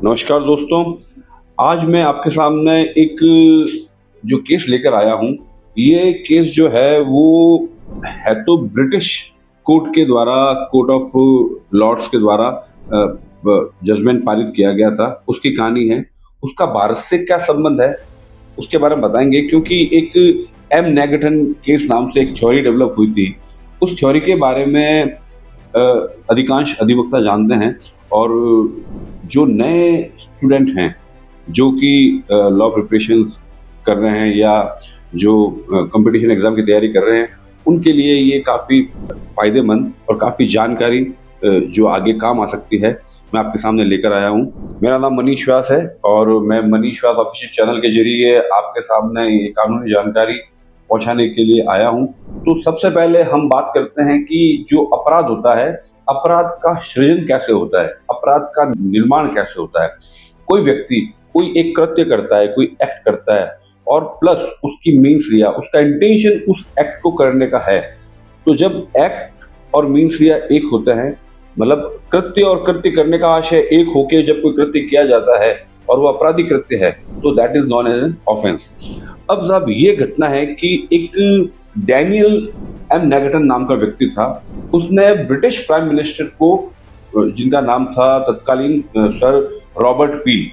नमस्कार दोस्तों। आज मैं आपके सामने एक जो केस लेकर आया हूँ, ये केस जो है वो है तो ब्रिटिश कोर्ट के द्वारा, कोर्ट ऑफ लॉर्ड्स के द्वारा जजमेंट पारित किया गया था, उसकी कहानी है। उसका भारत से क्या संबंध है उसके बारे में बताएंगे, क्योंकि एक एम नेगटन केस नाम से एक थ्योरी डेवलप हुई थी। उस थ्योरी के बारे में अ, अधिकांश अधिवक्ता जानते हैं, और जो नए स्टूडेंट हैं जो कि लॉ प्रिपरेशन कर रहे हैं या जो कंपटीशन एग्जाम की तैयारी कर रहे हैं, उनके लिए ये काफ़ी फायदेमंद और काफ़ी जानकारी जो आगे काम आ सकती है, मैं आपके सामने लेकर आया हूँ। मेरा नाम मनीष व्यास है और मैं मनीष व्यास ऑफिशियल चैनल के जरिए आपके सामने ये कानूनी जानकारी पहुंचाने के लिए आया हूं। तो सबसे पहले हम बात करते हैं कि जो अपराध होता है, अपराध का सृजन कैसे होता है, अपराध का निर्माण कैसे होता है। कोई व्यक्ति कोई एक कृत्य करता है, कोई एक्ट करता है, और प्लस उसकी मीन्स लिया, उसका इंटेंशन उस एक्ट को करने का है। तो जब एक्ट और मीन्स लिया एक होते हैं, मतलब कृत्य और कृत्य करने का आशय एक होके जब कोई कृत्य किया जाता है और वो अपराधी कृत्य है, तो that is known as an offence. अब साहब ये घटना है कि एक डैनियल एम नेगटन नाम का व्यक्ति था। उसने ब्रिटिश प्राइम मिनिस्टर को, जिनका नाम था तत्कालीन सर रॉबर्ट पील,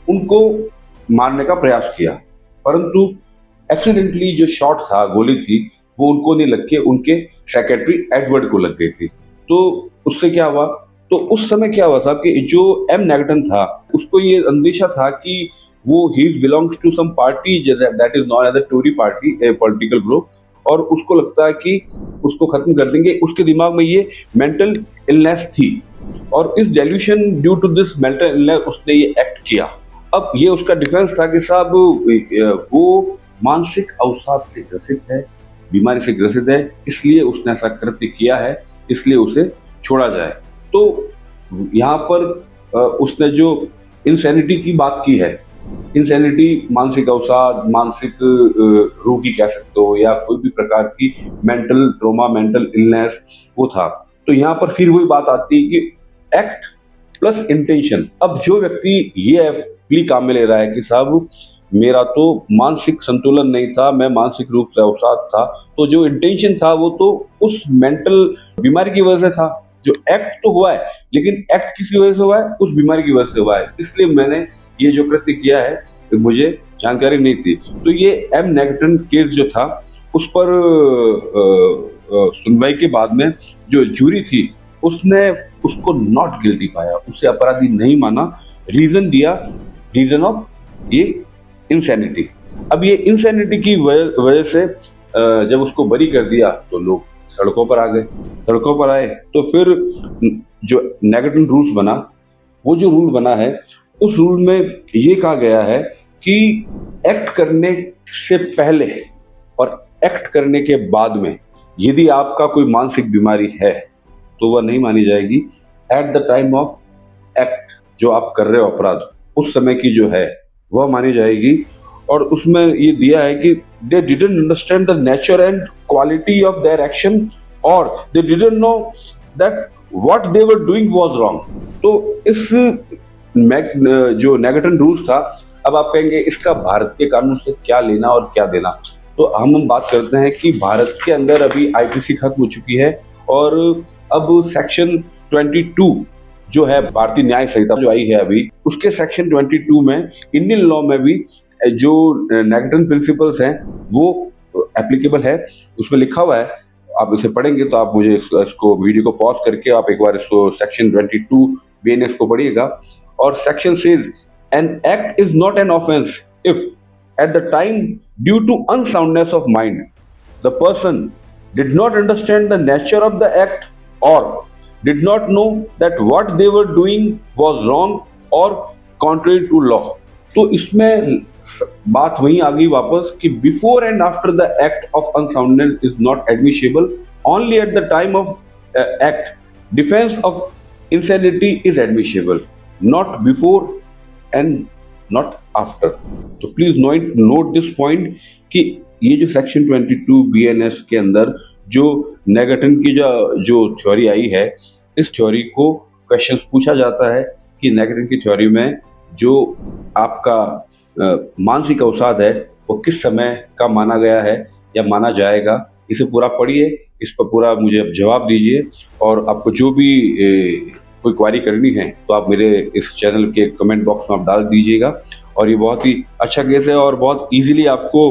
उनको मारने का प्रयास किया, परंतु एक्सीडेंटली जो शॉट था, गोली थी, वो उनको नहीं लग के उनके सेक्रेटरी एडवर्ड को लग गई थी। तो उससे क्या हुआ, तो उस समय क्या हुआ साहब कि जो एम नेगटन था, उसको ये अंदेशा था कि वो ही belongs to some party that is known as a Tory party, a political group, और उसको लगता है कि उसको खत्म कर देंगे। उसके दिमाग में ये मेंटल इलनेस थी, और इस delusion due to this mental illness उसने ये एक्ट किया। अब ये उसका डिफेंस था कि साहब वो मानसिक अवसाद से ग्रसित है, बीमारी से ग्रसित है, इसलिए उसने ऐसा कृत्य किया है, इसलिए उसे छोड़ा जाए। तो यहाँ पर उसने जो इंसैनिटी की बात की है, इंसैनिटी मानसिक अवसाद, मानसिक रोगी कह सकते हो, या कोई भी प्रकार की मेंटल ट्रोमा, मेंटल इलनेस वो था। तो यहाँ पर फिर वही बात आती है कि एक्ट प्लस इंटेंशन। अब जो व्यक्ति ये प्ली काम में ले रहा है कि साहब मेरा तो मानसिक संतुलन नहीं था, मैं मानसिक रूप से अवसाद था, तो जो इंटेंशन था वो तो उस मेंटल बीमारी की वजह से था। जो एक्ट तो हुआ है, लेकिन एक्ट किसी वजह से हुआ है, उस बीमारी की वजह से हुआ है, इसलिए मैंने ये जो कृत्य किया है मुझे जानकारी नहीं थी। तो ये एम नेगटन केस जो था, उस पर सुनवाई के बाद में जो जूरी थी उसने उसको नॉट गिल्टी पाया, उसे अपराधी नहीं माना। रीजन दिया, रीजन ऑफ ये इंसैनिटी। अब ये इंसैनिटी की वजह से जब उसको बरी कर दिया तो लोग सड़कों पर आ गए। सड़कों पर आए तो फिर जो नेगेटिव रूल्स बना, वो जो रूल बना है, उस रूल में ये कहा गया है कि एक्ट करने से पहले और एक्ट करने के बाद में यदि आपका कोई मानसिक बीमारी है तो वह नहीं मानी जाएगी। Eight the time of act, जो आप कर रहे हो अपराध, उस समय की जो है वह मानी जाएगी। और उसमें ये दिया है कि they didn't understand the nature and quality of their action, और they didn't know that what they were doing was wrong. तो इस जो नेगेटिव रूल्स था, अब आप कहेंगे इसका भारत के कानून से क्या लेना और क्या देना। तो हम बात करते हैं कि भारत के अंदर अभी आईपीसी खत्म हो चुकी है, और अब सेक्शन 22 जो है भारतीय न्याय संहिता जो आई है अभी, उसके सेक्शन 22 में इंडियन लॉ में भी जो नेगेटिव प्रिंसिपल्स हैं वो एप्लीकेबल है। उसमें लिखा हुआ है, आप इसे पढ़ेंगे तो आप मुझे इसको वीडियो को पॉज करके आप एक बार इसको सेक्शन 22 बीएनएस को पढ़िएगा। और section says an act is not an offence if at the time due to unsoundness of mind the person did not understand the nature of the act, or did not know that what they were doing was wrong or contrary to law। तो इसमें बात वहीं आ गई वापस कि before and after the act of unsoundness is not admissible, only eight the time of act defence of insanity is admissible, not before and not after. तो please note this point कि ये जो सेक्शन 22 बीएनएस के अंदर जो negative की जो theory आई है, इस थ्योरी को क्वेश्चंस पूछा जाता है कि नेगेटिव की थ्योरी में जो आपका मानसिक अवसाद है वो किस समय का माना गया है या माना जाएगा, इसे पूरा पढ़िए, इस पर पूरा मुझे अब जवाब दीजिए। और आपको जो भी कोई क्वेरी करनी है तो आप मेरे इस चैनल के कमेंट बॉक्स में आप डाल दीजिएगा। और ये बहुत ही अच्छा केस है और बहुत इजीली आपको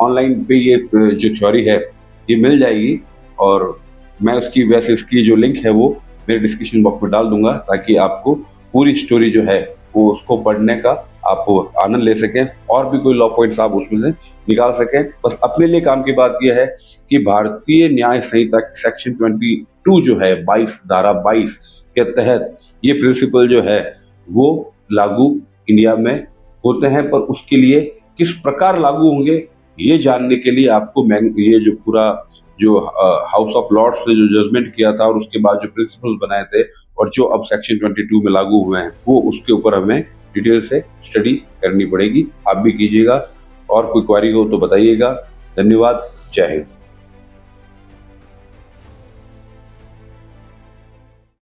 ऑनलाइन पे ये जो थ्योरी है ये मिल जाएगी। और मैं इसकी जो लिंक है वो मेरे डिस्क्रिप्शन बॉक्स में डाल दूंगा, ताकि आपको पूरी स्टोरी जो है वो उसको पढ़ने का आप आनंद ले सकें और भी कोई लॉ पॉइंट्स आप उसमें से निकाल सकें। बस अपने लिए काम की बात यह है कि भारतीय न्याय संहिता सेक्शन 22 जो है 22 धारा 22 के तहत ये प्रिंसिपल जो है वो लागू इंडिया में होते हैं। पर उसके लिए किस प्रकार लागू होंगे ये जानने के लिए आपको ये जो पूरा जो हाउस ऑफ लॉर्ड्स ने जो जजमेंट किया था और उसके बाद जो प्रिंसिपल्स बनाए थे और जो अब सेक्शन 22 में लागू हुए हैं वो उसके ऊपर हमें डिटेल से स्टडी करनी पड़ेगी। आप भी कीजिएगा और कोई क्वेरी हो तो बताइएगा। धन्यवाद। जय हिंद।